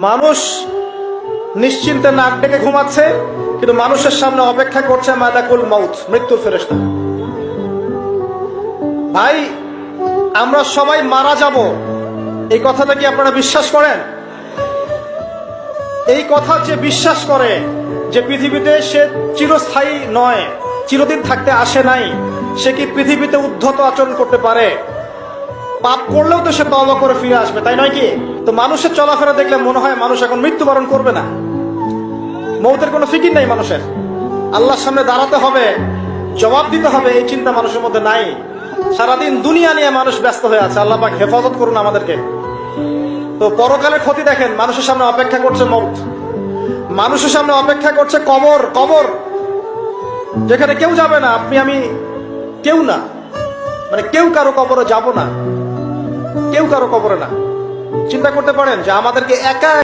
মানুষ নিশ্চিন্তে নাক ডেকে ঘুমাচ্ছে, কিন্তু মানুষের সামনে অপেক্ষা করছে মালাকুল মাউত, মৃত্যুর ফেরেশতা। ভাই, আমরা সবাই মারা যাব, এই কথাটা কি আপনারা বিশ্বাস করেন? এই কথা যে বিশ্বাস করে যে পৃথিবীতে সে চিরস্থায়ী নয়, চিরদিন থাকতে আসে নাই, সে কি পৃথিবীতে উদ্ধত আচরণ করতে পারে? পাপ করলেও তো সে তওবা করে ফিরে আসবে, তাই নয় কি? তো মানুষের চলাফেরা দেখলে মনে হয় মানুষ এখন মৃত্যুবরণ করবে না, মৌতের কোনো ফিকির নাই মানুষের। আল্লাহর সামনে দাঁড়াতে হবে, জবাব দিতে হবে, এই চিন্তা মানুষের মধ্যে নাই। সারাদিন দুনিয়া নিয়ে মানুষ ব্যস্ত হয়ে আছে। আল্লাহ পাক হেফাজত করুন আমাদেরকে। তো পরকালের ক্ষতি দেখেন, মানুষের সামনে অপেক্ষা করছে মৌত, মানুষের সামনে অপেক্ষা করছে কবর। কবর যেখানে কেউ যাবে না, আপনি আমি কেউ না, মানে কেউ কারো কবরে যাব না, কেউ কারো কবরে না। চিন্তা করতে পারেন যে আমাদেরকে একা